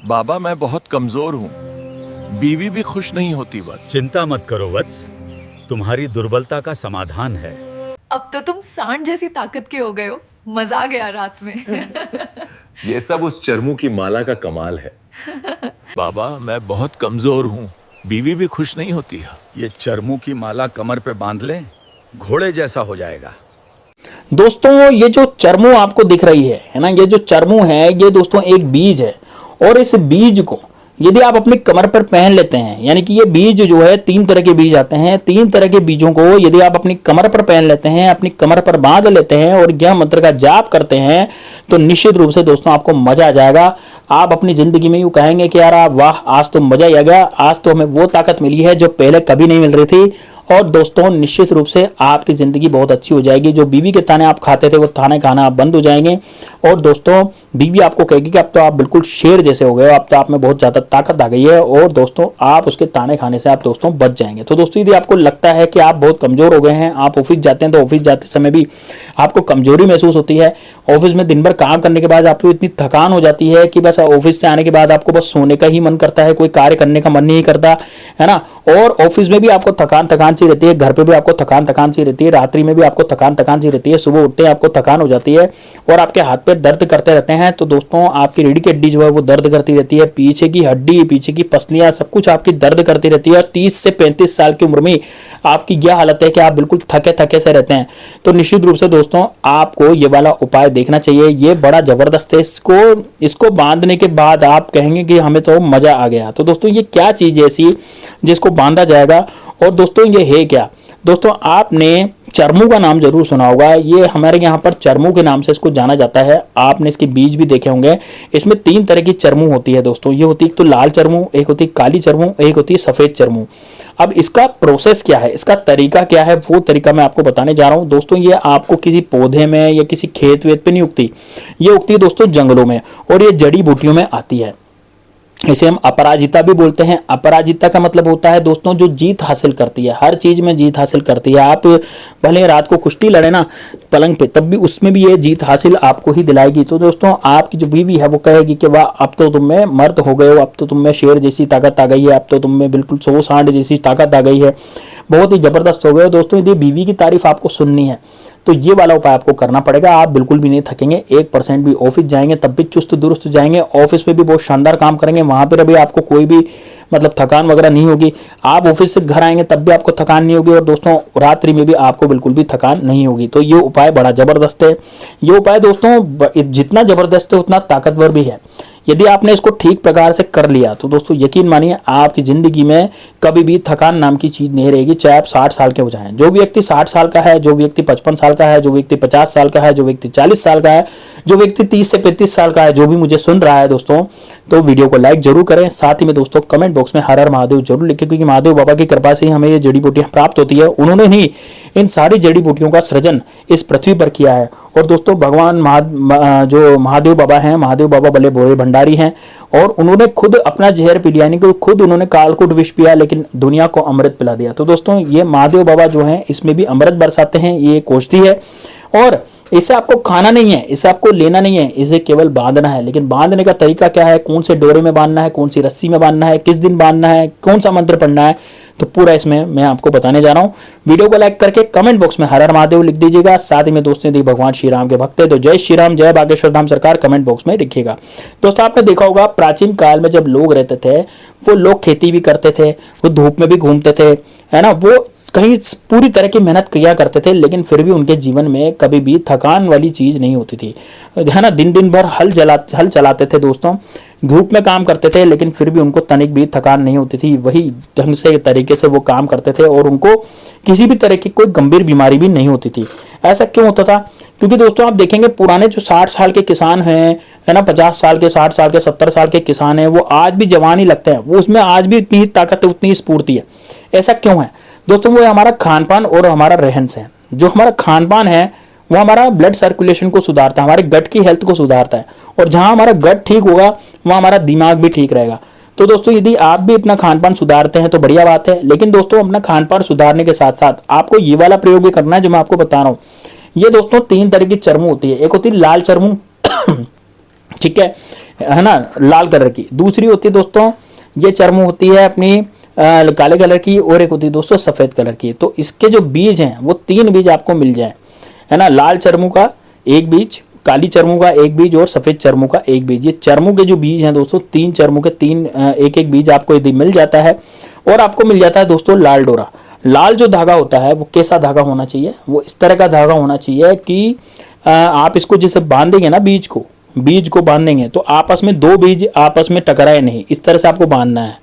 बाबा मैं बहुत कमजोर हूँ, बीवी भी खुश नहीं होती वत्स। चिंता मत करो वत्स, तुम्हारी दुर्बलता का समाधान है। अब तो तुम सांड जैसी ताकत के हो गए हो। मजा आ गया रात में। ये सब उस चरमू की माला का कमाल है। बाबा मैं बहुत कमजोर हूँ, बीवी भी खुश नहीं होती है। ये चरमू की माला कमर पे बांध ले, घोड़े जैसा हो जाएगा। दोस्तों ये जो चरमू आपको दिख रही है ना, ये जो चरमू है ये दोस्तों एक बीज है। और इस बीज को यदि आप अपनी कमर पर पहन लेते हैं, यानी कि ये बीज जो है 3 तरह के बीज आते हैं, 3 तरह के बीजों को यदि आप अपनी कमर पर पहन लेते हैं, अपनी कमर पर बांध लेते हैं और यह मंत्र का जाप करते हैं, तो निश्चित रूप से दोस्तों आपको मजा आ जाएगा। आप अपनी जिंदगी में यूं कहेंगे कि यार वाह आज तो मजा ही आ गया, आज तो हमें वो ताकत मिली है जो पहले कभी नहीं मिल रही थी। और दोस्तों निश्चित रूप से आपकी जिंदगी बहुत अच्छी हो जाएगी। जो बीवी के ताने आप खाते थे वो ताने खाना आप बंद हो जाएंगे। और दोस्तों बीवी आपको कहेगी कि अब तो आप बिल्कुल शेर जैसे हो गए हो, अब तो आप में बहुत ज्यादा ताकत आ गई है। और दोस्तों आप उसके ताने खाने से आप दोस्तों बच जाएंगे। तो दोस्तों यदि आपको लगता है कि आप बहुत कमजोर हो गए हैं, आप ऑफिस जाते हैं तो ऑफिस जाते समय भी आपको कमजोरी महसूस होती है, ऑफिस में दिन भर काम करने के बाद आपको इतनी थकान हो जाती है कि बस ऑफिस से आने के बाद आपको बस सोने का ही मन करता है, कोई कार्य करने का मन नहीं करता है ना। और ऑफिस में भी आपको थकान सी रहती है, घर पे भी आपको थकान सी रहती है, रात्रि में भी आपको थकान सी रहती है, सुबह उठते हैं आपको थकान हो जाती है और आपके हाथ पैर दर्द करते रहते हैं। तो दोस्तों आपकी रीढ़ की हड्डी जो है वो दर्द करती रहती है, पीछे की हड्डी, पीछे की पसलियां सब कुछ आपकी दर्द करती रहती है। और 30 से 35 साल की उम्र में आपकी यह हालत है कि आप बिल्कुल थके थके से रहते हैं। तो निश्चित रूप से दोस्तों आपको ये वाला उपाय देखना चाहिए, ये बड़ा जबरदस्त है। इसको बांधने के बाद आप कहेंगे कि हमें तो मजा आ गया। तो दोस्तों ये क्या चीज है ऐसी जिसको बांधा जाएगा, और दोस्तों ये है क्या? दोस्तों आपने चरमू का नाम जरूर सुना होगा, ये हमारे यहाँ पर चरमू के नाम से इसको जाना जाता है। आपने इसके बीज भी देखे होंगे। इसमें 3 तरह की चरमू होती है दोस्तों। ये होती है एक तो लाल चरमू, एक होती है काली चरमू, एक होती है सफेद चरमू। अब इसका प्रोसेस क्या है, इसका तरीका क्या है, वो तरीका मैं आपको बताने जा रहा हूँ। दोस्तों ये आपको किसी पौधे में या किसी खेत वेत पे नहीं उगती, ये उगती है दोस्तों जंगलों में और ये जड़ी बूटियों में आती है। इसे हम अपराजिता भी बोलते हैं। अपराजिता का मतलब होता है दोस्तों जो जीत हासिल करती है, हर चीज में जीत हासिल करती है। आप भले रात को कुश्ती लड़े ना पलंग पे, तब भी उसमें भी ये जीत हासिल आपको ही दिलाएगी। तो दोस्तों आपकी जो बीवी है वो कहेगी कि वाह अब तो तुम में मर्द हो गए हो, अब तो तुम में शेर जैसी ताकत आ गई है, अब तो तुम में बिल्कुल 100 सांड जैसी ताकत आ गई है, बहुत ही जबरदस्त हो गए हो। दोस्तों यदि बीवी की तारीफ आपको सुननी है तो ये वाला उपाय आपको करना पड़ेगा। आप बिल्कुल भी नहीं थकेंगे, 1% भी। ऑफिस जाएंगे तब भी चुस्त दुरुस्त जाएंगे, ऑफिस में भी बहुत शानदार काम करेंगे, वहां पर भी आपको कोई भी मतलब थकान वगैरह नहीं होगी। आप ऑफिस से घर आएंगे तब भी आपको थकान नहीं होगी, और दोस्तों रात्रि में भी आपको बिल्कुल भी थकान नहीं होगी। तो ये उपाय बड़ा जबरदस्त है। ये उपाय दोस्तों जितना जबरदस्त है उतना ताकतवर भी है। यदि आपने इसको ठीक प्रकार से कर लिया तो दोस्तों यकीन मानिए आपकी जिंदगी में कभी भी थकान नाम की चीज नहीं रहेगी, चाहे आप 60 साल के हो जाएं। जो व्यक्ति 60 साल का है, जो व्यक्ति 55 साल का है, जो व्यक्ति 50 साल का है, जो व्यक्ति 40 साल का है, जो व्यक्ति 30 से 35 साल का है, जो भी मुझे सुन रहा है दोस्तों, तो वीडियो को लाइक जरूर करें। साथ ही में दोस्तों कमेंट बॉक्स में हर हर महादेव जरूर लिखें, क्योंकि महादेव बाबा की कृपा से ही हमें ये जड़ी बूटियां प्राप्त होती है। उन्होंने ही इन सारी जड़ी बूटियों का सृजन इस पृथ्वी पर किया है। और दोस्तों भगवान जो महादेव बाबा हैं, महादेव बाबा बड़े भोले भंडारी हैं, और उन्होंने खुद अपना जहर पी लिया, यानी कि खुद उन्होंने कालकूट विष पिया लेकिन दुनिया को अमृत पिला दिया। तो दोस्तों ये महादेव बाबा जो हैं इसमें भी अमृत बरसाते हैं। ये एक औषधि है और इसे आपको खाना नहीं है, इसे आपको लेना नहीं है, इसे केवल बांधना है। लेकिन बांधने का तरीका क्या है, कौन से डोरे में बांधना है, कौन सी रस्सी में बांधना है, किस दिन बांधना है, कौन सा मंत्र पढ़ना है, तो पूरा इसमें मैं आपको बताने जा रहा हूँ। वीडियो को लाइक करके कमेंट बॉक्स में हर हर महादेव लिख दीजिएगा। साथ ही में दोस्तों यदि भगवान श्री राम के भक्त है तो जय श्री राम, जय बागेश्वर धाम सरकार कमेंट बॉक्स में लिखिएगा। दोस्तों आपने देखा होगा प्राचीन काल में जब लोग रहते थे वो लोग खेती भी करते थे, वो धूप में भी घूमते थे, है ना, वो कहीं पूरी तरह की मेहनत किया करते थे, लेकिन फिर भी उनके जीवन में कभी भी थकान वाली चीज नहीं होती थी, है ना। दिन भर हल चलाते थे दोस्तों, धूप में काम करते थे, लेकिन फिर भी उनको तनिक भी थकान नहीं होती थी। वही ढंग से तरीके से वो काम करते थे और उनको किसी भी तरह की कोई गंभीर बीमारी भी नहीं होती थी। ऐसा क्यों होता था? क्योंकि दोस्तों आप देखेंगे पुराने जो 60 साल के किसान हैं, है ना, 50 साल के, 60 साल के, 70 साल के किसान हैं, वो आज भी जवान ही लगते हैं, वो उसमें आज भी इतनी ही ताकत है, उतनी ही स्फूर्ति है। ऐसा क्यों है दोस्तों? वो हमारा खान पान और हमारा रहन सहन। जो हमारा खान पान है वो हमारा ब्लड सर्कुलेशन को सुधारता है, हमारे गट की हेल्थ को सुधारता है, और जहां हमारा गट ठीक होगा वहां हमारा दिमाग भी ठीक रहेगा। तो दोस्तों यदि आप भी अपना खान पान सुधारते हैं तो बढ़िया बात है, लेकिन दोस्तों अपना खान पान सुधारने के साथ साथ आपको ये वाला प्रयोग भी करना है जो मैं आपको बता रहा हूँ। ये दोस्तों 3 तरह की चरमू होती है। एक होती है लाल चरमू, ठीक है, है ना, लाल कलर की। दूसरी होती है दोस्तों ये चरमू होती है अपनी काले कलर की, और एक होती है दोस्तों सफेद कलर की। तो इसके जो बीज हैं वो 3 बीज आपको मिल जाए, है ना, लाल चरमू का 1 बीज, काली चरमू का 1 बीज और सफेद चरमू का 1 बीज। ये चरमू के जो बीज हैं दोस्तों 3 चरमू के 3 1 बीज आपको यदि मिल जाता है। और आपको मिल जाता है दोस्तों लाल डोरा। लाल जो धागा होता है वो कैसा धागा होना चाहिए, वो इस तरह का धागा होना चाहिए कि आप इसको जैसे बांधेंगे ना, बीज को बांधेंगे तो आपस में 2 बीज आपस में टकराए नहीं, इस तरह से आपको बांधना है।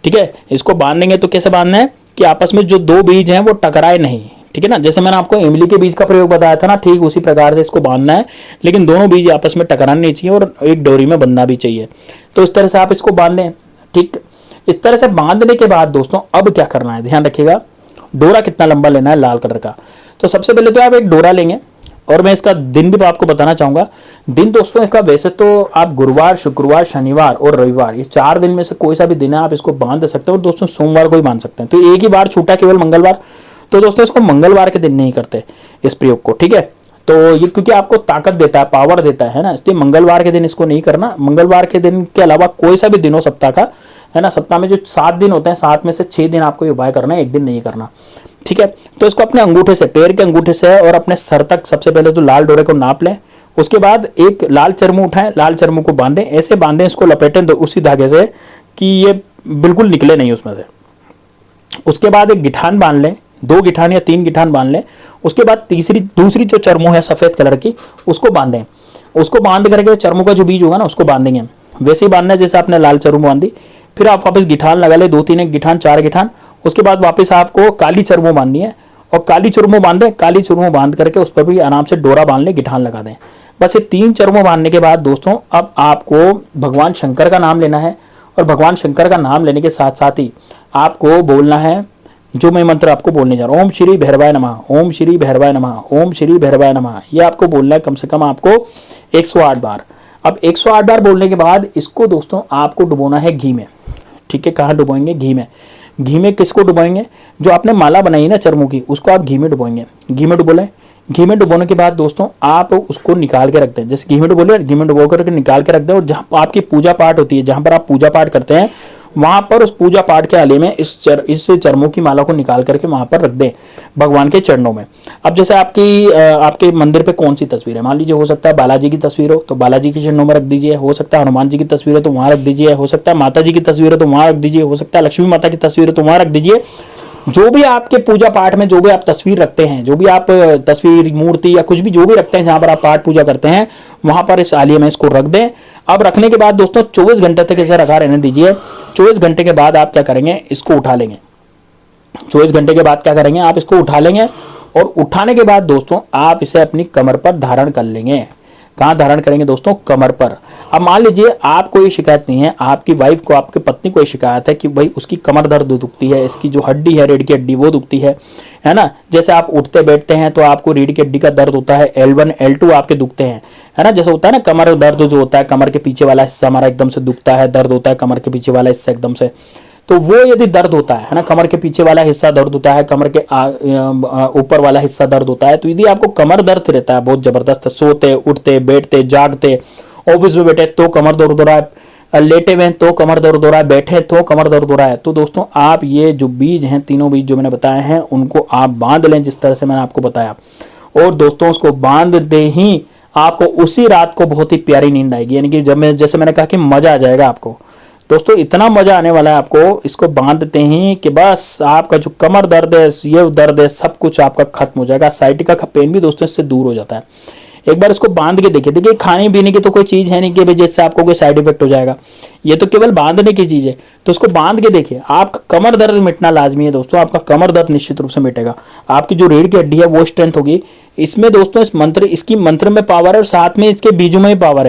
ठीक है, इसको बांधेंगे तो कैसे बांधना है कि आपस में जो 2 बीज हैं वो टकराए नहीं। ठीक है ना, जैसे मैंने आपको इमली के बीज का प्रयोग बताया था ना, ठीक उसी प्रकार से इसको बांधना है, लेकिन दोनों बीज आपस में टकराने नहीं चाहिए और एक डोरी में बंधना भी चाहिए। तो इस तरह से आप इसको बांध लें। ठीक, इस तरह से बांधने के बाद दोस्तों अब क्या करना है, ध्यान रखिएगा, डोरा कितना लंबा लेना है लाल कलर का। तो सबसे पहले तो आप एक डोरा लेंगे, और मैं इसका दिन भी आपको बताना चाहूंगा। दिन दोस्तों इसका वैसे तो आप गुरुवार, शुक्रवार, शनिवार और रविवार, ये 4 दिन में से कोई सा भी दिन है आप इसको बांध सकते हो। और दोस्तों सोमवार को ही बांध सकते हैं, तो एक ही बार छूटा केवल मंगलवार। तो दोस्तों इसको मंगलवार के दिन नहीं करते इस प्रयोग को। ठीक है, तो ये क्योंकि आपको ताकत देता है, पावर देता है ना, इसलिए मंगलवार के दिन इसको नहीं करना। मंगलवार के दिन के अलावा कोई सा भी दिन हो सप्ताह का, है ना, सप्ताह में जो 7 दिन होते हैं 7 में से 6 दिन आपको ये उपाय करना है, एक दिन नहीं करना। ठीक है, तो इसको अपने अंगूठे से, पैर के अंगूठे से और अपने सर तक सबसे पहले तो लाल डोरे को नाप लें। उसके बाद एक लाल चरमू उठाएं, लाल चरमू को बांधें, ऐसे बांधें, इसको लपेटें उसी धागे से कि ये बिल्कुल निकले नहीं उसमें से। उसके बाद एक गिठान बांध लें, 2 गिठान या 3 गिठान बांध लें। उसके बाद दूसरी जो चरमू है सफेद कलर की, उसको बांधें। उसको बांध करके चरमू का जो बीज होगा ना उसको बांधेंगे, वैसे ही बांधना है जैसे आपने लाल चरमू बांधी। फिर आप वापस गिठान लगा ले, 2-3 एक गिठान, 4 गिठान। उसके बाद वापस आपको काली चरमू बांधनी है, और काली चरमू बांधें, काली चरमू बांध करके उस पर भी आराम से डोरा बांध ले, गिठान लगा दें। बस ये 3 चरमू बांधने के बाद दोस्तों अब आपको भगवान शंकर का नाम लेना है, और भगवान शंकर का नाम लेने के साथ साथ ही आपको बोलना है जो मैं मंत्र आपको बोलने जा रहा हूँ, ओम श्री भैरवाय नमः, ओम श्री भैरवाय नमः, ओम श्री भैरवाय नमः। ये आपको बोलना है कम से कम आपको 108 बार। अब 108 बार बोलने के बाद इसको दोस्तों आपको डुबोना है घी में। ठीक है, कहाँ डुबोएंगे, घी में। घी में किसको डुबोएंगे, जो आपने माला बनाई है ना चरमू की, उसको आप घी में डुबोएंगे। घी में डुबो लें। घी में डुबोने के बाद दोस्तों आप उसको निकाल के रख दें, जैसे घी में डुबो ले, घी में डुबो करके निकाल के रख दें। और जहाँ आपकी पूजा पाठ होती है, जहाँ पर आप पूजा पाठ करते हैं, वहां पर उस पूजा पाठ के आले में इस चरमू की माला को निकाल करके वहां पर रख दें भगवान के चरणों में। अब जैसे आपके मंदिर पे कौन सी तस्वीर है, मान लीजिए हो सकता है बालाजी की तस्वीर हो तो बालाजी के चरणों में रख दीजिए, हो सकता है हनुमान जी की तस्वीर है तो वहां रख दीजिए, हो सकता है माता जी की तस्वीर है तो वहां रख दीजिए, हो सकता है लक्ष्मी माता की तस्वीर है तो वहां रख दीजिए। जो भी आपके पूजा पाठ में जो भी आप तस्वीर रखते हैं, जो भी आप तस्वीर, मूर्ति या कुछ भी जो भी रखते हैं जहां पर आप पाठ पूजा करते हैं, वहां पर इस आलिया में इसको रख दें। अब रखने के बाद दोस्तों 24 घंटे तक इसे रखा रहने दीजिए। 24 घंटे के बाद आप क्या करेंगे, इसको उठा लेंगे। 24 घंटे के बाद क्या करेंगे, आप इसको उठा लेंगे, और उठाने के बाद दोस्तों आप इसे अपनी कमर पर धारण कर लेंगे। कहाँ धारण करेंगे दोस्तों, कमर पर। अब मान लीजिए आपको ये शिकायत नहीं है, आपकी वाइफ को, आपकी पत्नी को ये शिकायत है कि भाई उसकी कमर दर्द दुखती है, इसकी जो हड्डी है रीढ़ की हड्डी वो दुखती है ना, जैसे आप उठते बैठते हैं तो आपको रीढ़ की हड्डी का दर्द होता है, L1 L2 आपके दुखते हैं, है ना, जैसे होता है ना कमर दर्द जो होता है, कमर के पीछे वाला हिस्सा हमारा एकदम से दुखता है, दर्द होता है कमर के पीछे वाला हिस्सा एकदम से। तो वो यदि दर्द होता है ना, कमर के पीछे वाला हिस्सा दर्द होता है, कमर के ऊपर वाला हिस्सा दर्द होता है, तो यदि आपको कमर दर्द रहता है बहुत जबरदस्त, सोते उठते बैठते जागते, ऑफिस में बैठे तो कमर दर्द हो रहा है, लेटे हुए तो कमर दर्द हो रहा है, बैठे तो कमर दर्द हो रहा है, तो दोस्तों आप ये जो बीज हैं, तीनों बीज जो मैंने बताए हैं, उनको आप बांध लें जिस तरह से मैंने आपको बताया। और दोस्तों उसको बांध दे ही आपको उसी रात को बहुत ही प्यारी नींद आएगी, यानी कि जैसे मैंने कहा कि मजा आ जाएगा आपको। दोस्तों इतना मजा आने वाला है आपको इसको बांधते ही कि बस आपका जो कमर दर्द है, ये दर्द है, सब कुछ आपका खत्म हो जाएगा। साइटिका का पेन भी दोस्तों इससे दूर हो जाता है। एक बार इसको बांध के देखिए खाने पीने की तो कोई चीज है नहीं कि जिससे आपको कोई साइड इफेक्ट हो जाएगा, ये तो केवल बांधने की चीज है। तो इसको बांध के देखिए, आपका कमर दर्द मिटना लाजमी है दोस्तों, आपका कमर दर्द निश्चित रूप से मिटेगा, आपकी जो रीढ़ की हड्डी है वो स्ट्रेंथ होगी। इसमें दोस्तों इसकी मंत्र में पावर है और साथ में इसके बीजों में भी पावर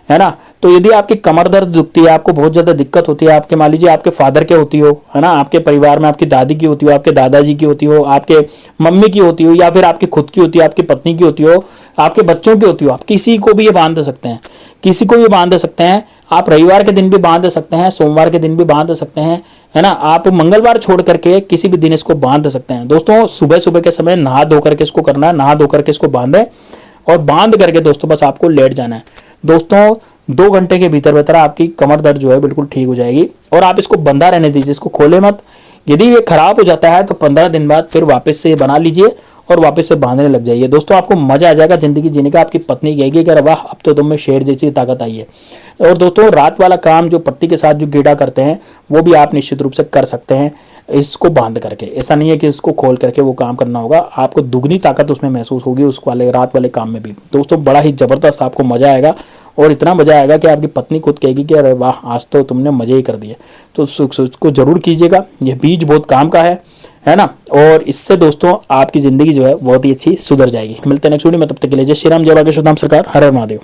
है ना। तो यदि आपकी कमर दर्द दुखती है, आपको बहुत ज्यादा दिक्कत होती है, आपके मान लीजिए आपके फादर के होती हो, है ना, आपके परिवार में आपकी दादी की होती हो, आपके दादाजी की होती हो, आपके मम्मी की होती हो, या फिर आपकी खुद की होती हो, आपकी पत्नी की होती हो, आपके बच्चों की होती हो, आप किसी को भी ये बांध सकते हैं, किसी को भी बांध सकते हैं। आप रविवार के दिन भी बांध सकते हैं, सोमवार के दिन भी बांध सकते हैं, है ना, आप मंगलवार छोड़ करके किसी भी दिन इसको बांध सकते हैं। दोस्तों सुबह सुबह के समय नहा धो करके इसको करना है, नहा धो करके इसको बांधे और बांध करके दोस्तों बस आपको लेट जाना है। दोस्तों 2 घंटे के भीतर भीतर आपकी कमर दर्द जो है बिल्कुल ठीक हो जाएगी। और आप इसको बंधा रहने दीजिए, इसको खोले मत। यदि ये खराब हो जाता है तो 15 दिन बाद फिर वापस से बना लीजिए और वापस से बांधने लग जाइए। दोस्तों आपको मजा आ जाएगा जिंदगी जीने का। आपकी पत्नी कहेगी कि अरे वाह, अब तो तुम में शेर जैसी ताकत आई है। और दोस्तों रात वाला काम जो पत्ती के साथ जो गीड़ा करते हैं वो भी आप निश्चित रूप से कर सकते हैं इसको बांध करके। ऐसा नहीं है कि इसको खोल करके वो काम करना होगा, आपको दुगनी ताकत उसमें महसूस होगी उस वाले रात वाले काम में भी। दोस्तों बड़ा ही जबरदस्त आपको मजा आएगा और इतना मजा आएगा कि आपकी पत्नी खुद कहेगी कि अरे वाह, आज तो तुमने मजे ही कर दिए। तो उसको जरूर कीजिएगा, यह बीज बहुत काम का है ना। और इससे दोस्तों आपकी जिंदगी जो है बहुत ही अच्छी सुधर जाएगी। मिलते हैं नेक्स्ट वीडियो में, तब तक के लिए जय श्री राम, जय बागेश्वर धाम सरकार, हर हर महादेव।